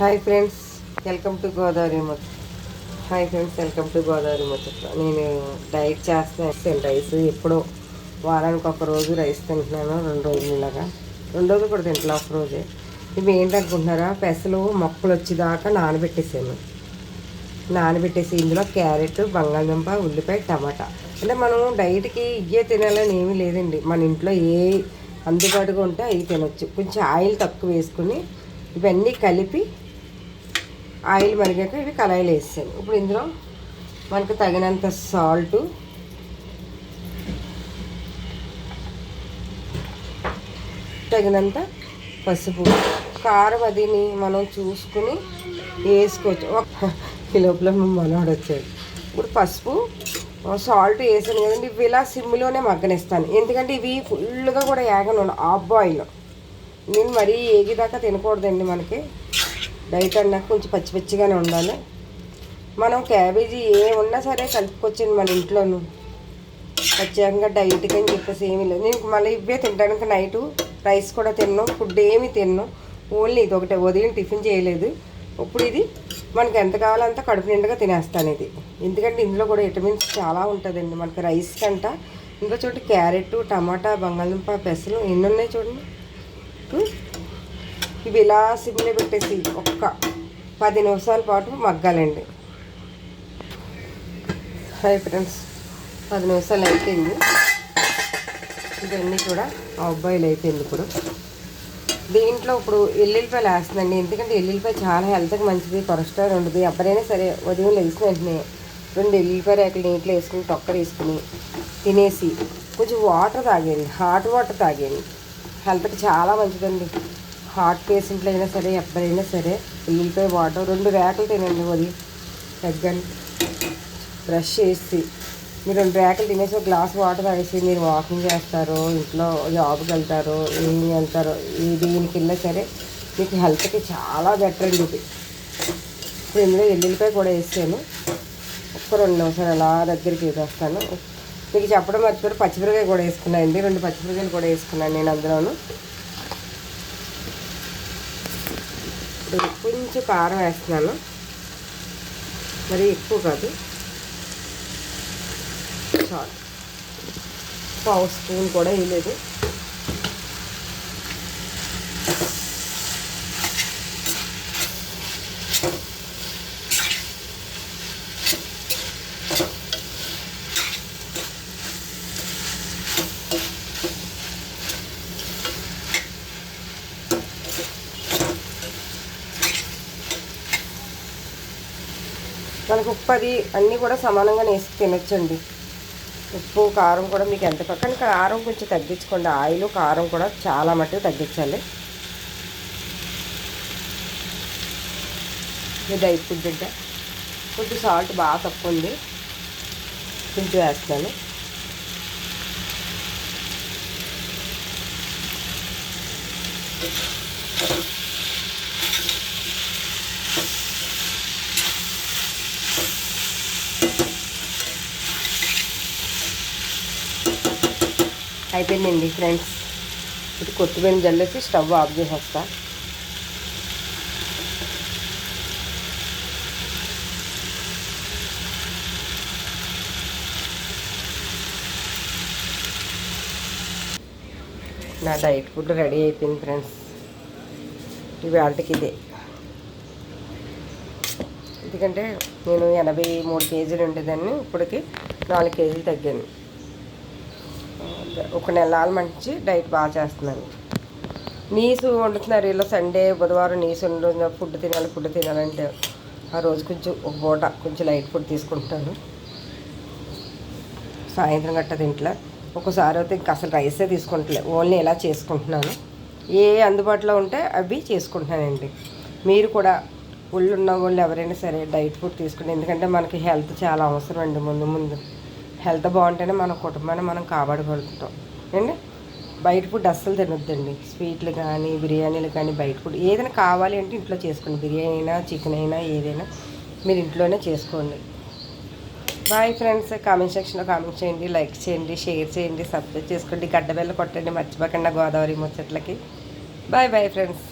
Hi friends, welcome to Godavari ముచ్చట. నేను diet చేస్తాను. రైస్ ఎప్పుడో వారానికి ఒక రోజు రైస్ తింటున్నాను, 2 రోజులు ఇలాగా. 2 రోజులు కూడా తింటలే, ఒక రోజే. ఇవి ఏంటనుకుంటున్నారా, పెసలు మొక్కలు వచ్చేదాకా నానబెట్టేసి ఇందులో క్యారెట్, బంగాళదుంప, ఉల్లిపాయ, టమాటా. అంటే మనం డైట్కి ఇవే తినాలని ఏమీ లేదండి. మన ఇంట్లో ఏ అందుబాటుగా ఉంటే అవి తినొచ్చు. కొంచెం ఆయిల్ తక్కువ వేసుకుని ఇవన్నీ కలిపి ఆయిల్ మరిగాక ఇవి కళాయిలు వేసాను. ఇప్పుడు ఇందులో మనకు తగినంత సాల్టు, తగినంత పసుపు, కారం అదిని మనం చూసుకుని వేసుకోవచ్చు. ఈ లోపల మనోడు వచ్చాడు. ఇప్పుడు పసుపు, సాల్ట్ వేసాను కదండి. ఇవి ఇలా సిమ్లోనే మగ్గనిస్తాను, ఎందుకంటే ఇవి ఫుల్గా కూడా ఏగను. ఆఫ్ బాయిల్ నేను మరీ ఏగిదాకా తినకూడదండి. మనకి డైట్ అన్నాక కొంచెం పచ్చి పచ్చిగానే ఉండాలి. మనం క్యాబేజీ ఏ ఉన్నా సరే కలుపుకొచ్చింది మన ఇంట్లోనూ. ప్రత్యేకంగా డైట్కి అని చెప్పేసి ఏమీ లేదు. నేను మళ్ళీ ఇవే తింటానికి నైటు రైస్ కూడా తిన్నాను, ఫుడ్ ఏమి తిన్నాను. ఓన్లీ ఇది ఒకటే, ఉదయం టిఫిన్ చేయలేదు. ఇప్పుడు ఇది మనకి ఎంత కావాలో అంత కడుపు నిండుగా తినేస్తాను ఇది. ఎందుకంటే ఇందులో కూడా విటమిన్స్ చాలా ఉంటుందండి మనకి రైస్ కంట. ఇంకో చోటు క్యారెట్, టమాటా, బంగాళదుంప, పెసలు ఎన్ని ఉన్నాయి చూడండి. ఇవి ఇలా సిమ్లో పెట్టేసి ఒక్క 10 నిమిషాల పాటు మగ్గాలండి. హాయ్ ఫ్రెండ్స్, 10 నిమిషాలు అయిపోయింది. ఇవన్నీ కూడా హాఫ్ బాయిల్ అయిపోయింది. దీంట్లో ఇప్పుడు ఎల్లుల్లిపాయలు వేస్తుందండి. ఎందుకంటే ఎల్లుల్లిపాయ చాలా హెల్త్కి మంచిది, కొలెస్ట్రాల్ ఉండదు. ఎవరైనా సరే ఉదయం లేచిన వెంటనే 2 ఎల్లుల్లిపాయ రేకులు నీటిలో వేసుకుని తొక్క వేసుకుని తినేసి కొంచెం వాటర్ తాగేయండి, హాట్ వాటర్ తాగేయండి. హెల్త్కి చాలా మంచిదండి. హార్ట్ పేషెంట్లు అయినా సరే, ఎవరైనా సరే ఎల్లుల్లిపాయ వాటర్ 2 రేకులు తినండి. ఉదయం తగ్గండి. బ్రష్ చేసి మీరు 2 రేకులు తినేసి ఒక గ్లాస్ వాటర్ తాగేసి మీరు వాకింగ్ చేస్తారో, ఇంట్లో జాబ్కి వెళ్తారో, ఏం వెళ్తారో, దేనికి వెళ్ళినా సరే మీకు హెల్త్కి చాలా బెటర్ అండి ఇది. ఇప్పుడు ఇందులో ఎల్లుల్లిపాయ కూడా వేసాను. ఒక్క 2 నిమిషాలు అలా దగ్గరికి వేసేస్తాను. మీకు చెప్పడం మర్చిపోయి పచ్చిమిరకాయ కూడా వేసుకున్నానండి. 2 పచ్చిమిరకాయలు కూడా వేసుకున్నాను నేను అందులోను. కొంచెం కారం వేస్తున్నాను, మరి ఎక్కువ కాదు, చాలు. 1/2 స్పూన్ కూడా వేయలేదు. మనకు ఉప్పు అది అన్నీ కూడా సమానంగా వేసి తినొచ్చండి. ఉప్పు కారం కూడా మీకు ఎంత పక్కన, కారం కొంచెం తగ్గించుకోండి. ఆయిల్ కారం కూడా చాలా మట్టుకు తగ్గించాలి. ఇది అయిపోద్దంట. కొంచెం సాల్ట్ బాగా తక్కువ ఉంది, కొంచెం వేస్తాను. అయిపోయిందండి ఫ్రెండ్స్. ఇది కొత్తిమీర జల్లేసి స్టవ్ ఆఫ్ చేసేస్తా. నా డైట్ ఫుడ్ రెడీ అయిపోయింది ఫ్రెండ్స్. ఇవాళకి ఇదే. ఎందుకంటే నేను 83 కేజీలు ఉండేదాన్ని, ఇప్పటికి 4 కేజీలు తగ్గాను. ఒక నెలల మంచి డైట్ బాగా చేస్తున్నాను. నీసు వండుతున్నారు ఇలా సండే, బుధవారం నీసు వండు, ఫుడ్ తినాలంటే ఆ రోజు కొంచెం ఒక పూట కొంచెం లైట్ ఫుడ్ తీసుకుంటున్నాను. సాయంత్రం గట్ట తింటలే. ఒక్కోసారి అయితే ఇంకా అసలు రైసే తీసుకుంటలే, ఓన్లీ ఇలా చేసుకుంటున్నాను. ఏ అందుబాటులో ఉంటే అవి చేసుకుంటున్నానండి. మీరు కూడా ఒళ్ళున్న వాళ్ళు ఎవరైనా సరే డైట్ ఫుడ్ తీసుకుంటే, ఎందుకంటే మనకి హెల్త్ చాలా అవసరం అండి. ముందు హెల్త్ బాగుంటేనే మన కుటుంబాన్ని మనం కాపాడగలుగుతాం అండి. బయట ఫుడ్ అస్సలు తినొద్దండి. స్వీట్లు కానీ, బిర్యానీలు కానీ, బయట ఫుడ్ ఏదైనా కావాలి అంటే ఇంట్లో చేసుకోండి. బిర్యానీ అయినా, చికెన్ అయినా, ఏదైనా మీరు ఇంట్లోనే చేసుకోండి. Bye friends. కామెంట్ సెక్షన్లో కామెంట్ చేయండి, లైక్ చేయండి, షేర్ చేయండి, సబ్స్క్రైబ్ చేసుకోండి, గడ్డ బెల్ల కొట్టండి, మర్చిపోకుండా గోదావరి ముచ్చట్లకి. Bye friends.